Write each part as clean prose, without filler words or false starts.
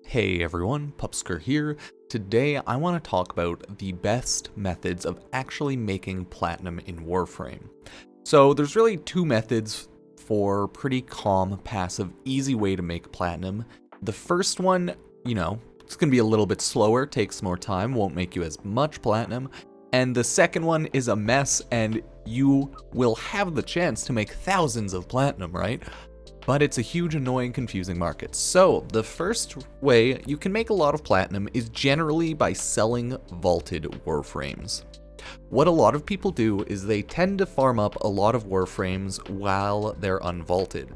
Hey everyone, Pupsker here. Today I want to talk about the best methods of actually making platinum in Warframe. So there's really two methods for pretty calm, passive, easy way to make platinum. The first one, it's going to be a little bit slower, takes more time, won't make you as much platinum. And the second one is a mess and you will have the chance to make thousands of platinum, right? But it's a huge, annoying, confusing market. So the first way you can make a lot of platinum is generally by selling vaulted Warframes. What a lot of people do is they tend to farm up a lot of Warframes while they're unvaulted.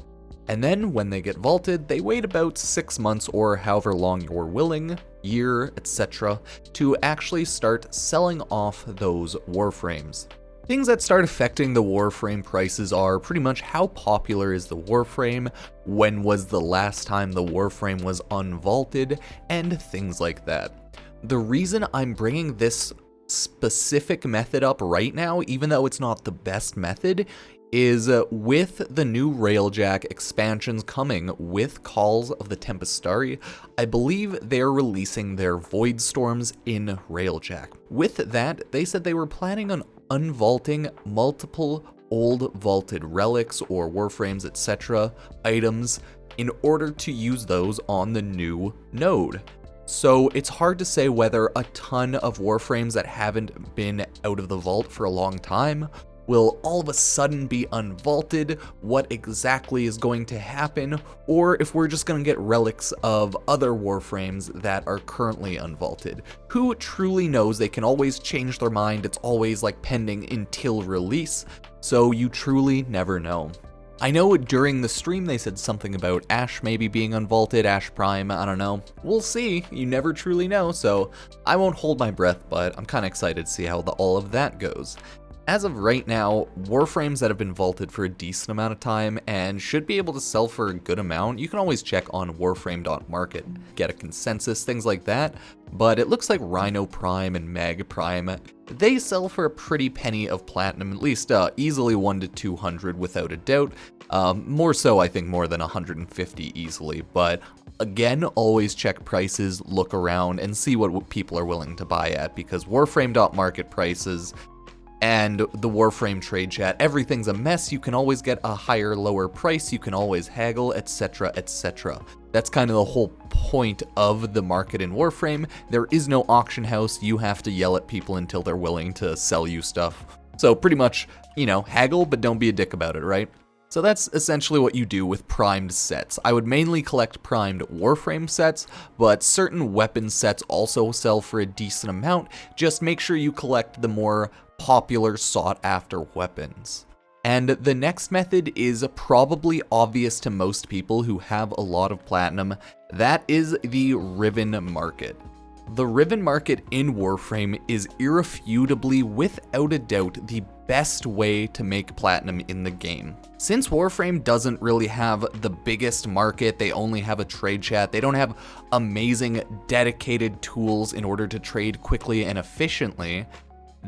And then when they get vaulted, they wait about 6 months or however long you're willing, year, etc., to actually start selling off those Warframes. Things that start affecting the Warframe prices are pretty much how popular is the Warframe, when was the last time the Warframe was unvaulted, and things like that. The reason I'm bringing this specific method up right now, even though it's not the best method, is with the new Railjack expansions coming with Calls of the Tempestari, I believe they're releasing their Void Storms in Railjack. With that, they said they were planning on unvaulting multiple old vaulted relics or Warframes, etc. items in order to use those on the new node. So it's hard to say whether a ton of Warframes that haven't been out of the vault for a long time will all of a sudden be unvaulted, what exactly is going to happen, or if we're just going to get relics of other Warframes that are currently unvaulted. Who truly knows? They can always change their mind, it's always like pending until release, so you truly never know. I know during the stream they said something about Ash maybe being unvaulted, Ash Prime, I don't know. We'll see, you never truly know, so I won't hold my breath, but I'm kind of excited to see how all of that goes. As of right now, Warframes that have been vaulted for a decent amount of time and should be able to sell for a good amount, you can always check on warframe.market, get a consensus, things like that, but it looks like Rhino Prime and Meg Prime, they sell for a pretty penny of platinum, at least easily 1 to 200 without a doubt, more so I think more than 150 easily, but again, always check prices, look around, and see what people are willing to buy at, because warframe.market prices and the Warframe trade chat, everything's a mess. You can always get a higher, lower price, you can always haggle, etc, etc. That's kind of the whole point of the market in Warframe. There is no auction house, you have to yell at people until they're willing to sell you stuff. So pretty much, haggle, but don't be a dick about it, right? So that's essentially what you do with primed sets. I would mainly collect primed Warframe sets, but certain weapon sets also sell for a decent amount. Just make sure you collect the more popular sought after weapons. And the next method is probably obvious to most people who have a lot of platinum. That is the riven market. The riven market in Warframe is irrefutably, without a doubt, the best way to make platinum in the game. Since Warframe doesn't really have the biggest market, they only have a trade chat, they don't have amazing dedicated tools in order to trade quickly and efficiently,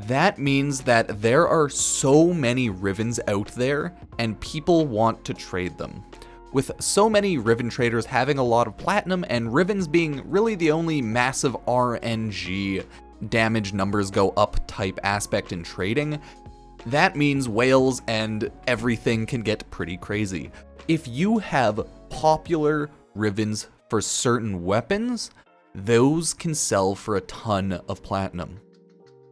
that means that there are so many rivens out there and people want to trade them. With so many riven traders having a lot of platinum and rivens being really the only massive RNG damage numbers go up type aspect in trading, that means whales and everything can get pretty crazy. If you have popular rivens for certain weapons, those can sell for a ton of platinum.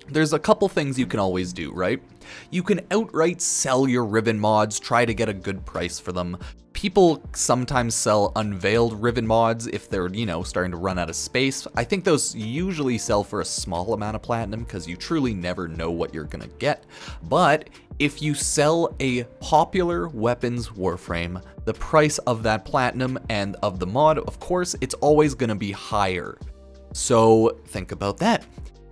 There's a couple things you can always do, right? You can outright sell your riven mods, try to get a good price for them. People sometimes sell unveiled riven mods if they're, starting to run out of space. I think those usually sell for a small amount of platinum because you truly never know what you're gonna get. But if you sell a popular weapons Warframe, the price of that platinum and of the mod, of course, it's always gonna be higher. So think about that.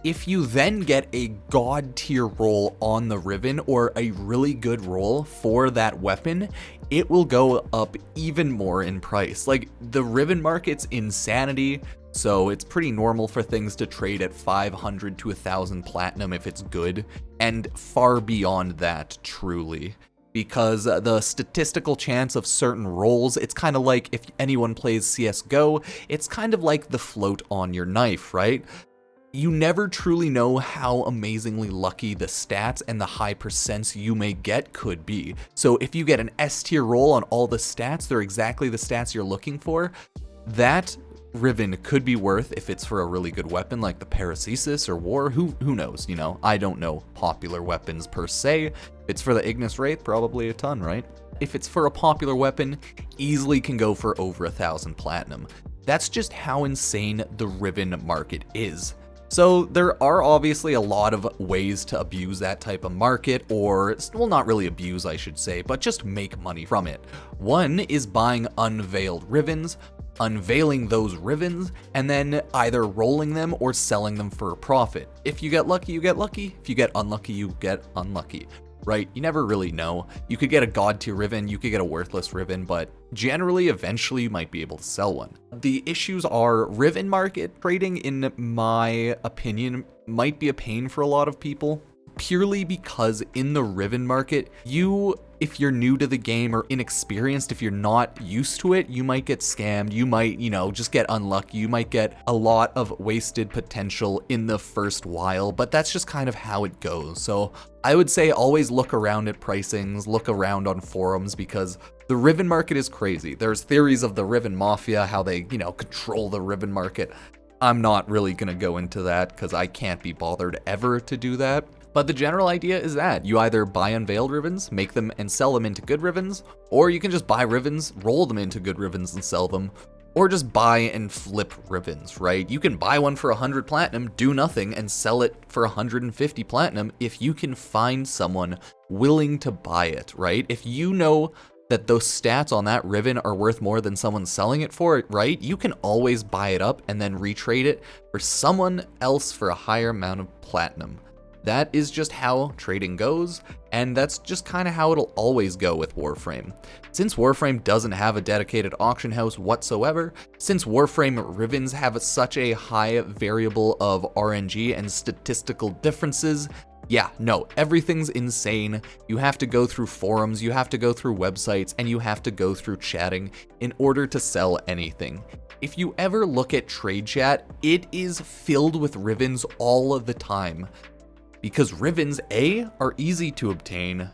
If you then get a god tier roll on the riven or a really good roll for that weapon, it will go up even more in price. Like, the riven market's insanity, so it's pretty normal for things to trade at 500 to 1,000 platinum if it's good, and far beyond that, truly. because the statistical chance of certain rolls, it's kind of like if anyone plays CSGO, it's kind of like the float on your knife, right? You never truly know how amazingly lucky the stats and the high percents you may get could be. So if you get an S tier roll on all the stats, they're exactly the stats you're looking for, that riven could be worth, if it's for a really good weapon like the Paracesis or War, who knows, you know? I don't know popular weapons per se. If it's for the Ignis Wraith, probably a ton, right? If it's for a popular weapon, easily can go for over 1,000 platinum. That's just how insane the riven market is. So there are obviously a lot of ways to abuse that type of market, or, well, not really abuse, I should say, but just make money from it. One is buying unveiled rivens, unveiling those rivens, and then either rolling them or selling them for a profit. If you get lucky, you get lucky. If you get unlucky, you get unlucky, right? You never really know. You could get a god tier riven, you could get a worthless riven, but generally, eventually you might be able to sell one. The issues are riven market trading, in my opinion, might be a pain for a lot of people, purely because in the riven market, if you're new to the game or inexperienced, if you're not used to it, you might get scammed, you might, just get unlucky, you might get a lot of wasted potential in the first while, but that's just kind of how it goes. So I would say always look around at pricings, look around on forums, because the riven market is crazy. There's theories of the riven mafia, how they, control the riven market. I'm not really gonna go into that because I can't be bothered ever to do that. But the general idea is that you either buy unveiled rivens, make them and sell them into good rivens, or you can just buy rivens, roll them into good rivens and sell them, or just buy and flip rivens, right? You can buy one for 100 platinum, do nothing, and sell it for 150 platinum if you can find someone willing to buy it, right? If you know that those stats on that riven are worth more than someone selling it for it, right? You can always buy it up and then retrade it for someone else for a higher amount of platinum. That is just how trading goes, and that's just kind of how it'll always go with Warframe. Since Warframe doesn't have a dedicated auction house whatsoever, since Warframe rivens have such a high variable of RNG and statistical differences, yeah, no, everything's insane. You have to go through forums, you have to go through websites, and you have to go through chatting in order to sell anything. If you ever look at trade chat, it is filled with rivens all of the time. Because rivens, A, are easy to obtain,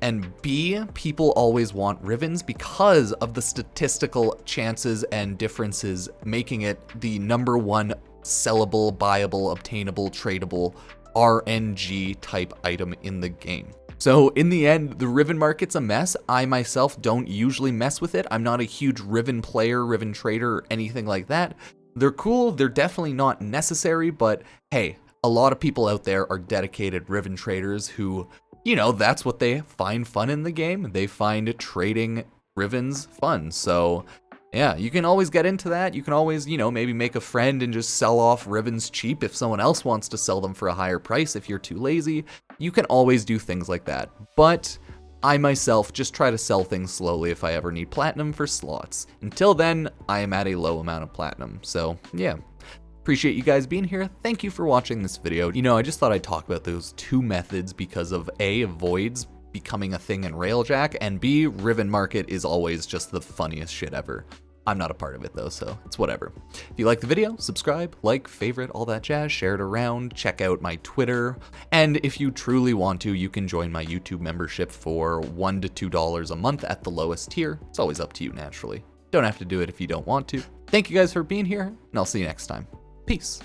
and B, people always want rivens because of the statistical chances and differences, making it the #1 sellable, buyable, obtainable, tradable RNG type item in the game. So in the end, the riven market's a mess. I myself don't usually mess with it. I'm not a huge riven player, riven trader, or anything like that. They're cool, they're definitely not necessary, but hey, a lot of people out there are dedicated riven traders who, that's what they find fun in the game. They find trading rivens fun. So yeah, you can always get into that. You can always, maybe make a friend and just sell off rivens cheap if someone else wants to sell them for a higher price if you're too lazy. You can always do things like that. But I myself just try to sell things slowly if I ever need platinum for slots. Until then, I am at a low amount of platinum. So yeah. Appreciate you guys being here. Thank you for watching this video. I just thought I'd talk about those two methods because of A, voids becoming a thing in Railjack, and B, riven market is always just the funniest shit ever. I'm not a part of it though, so it's whatever. If you like the video, subscribe, like, favorite, all that jazz, share it around, check out my Twitter, and if you truly want to, you can join my YouTube membership for $1 to $2 a month at the lowest tier. It's always up to you, naturally. Don't have to do it if you don't want to. Thank you guys for being here, and I'll see you next time. Peace.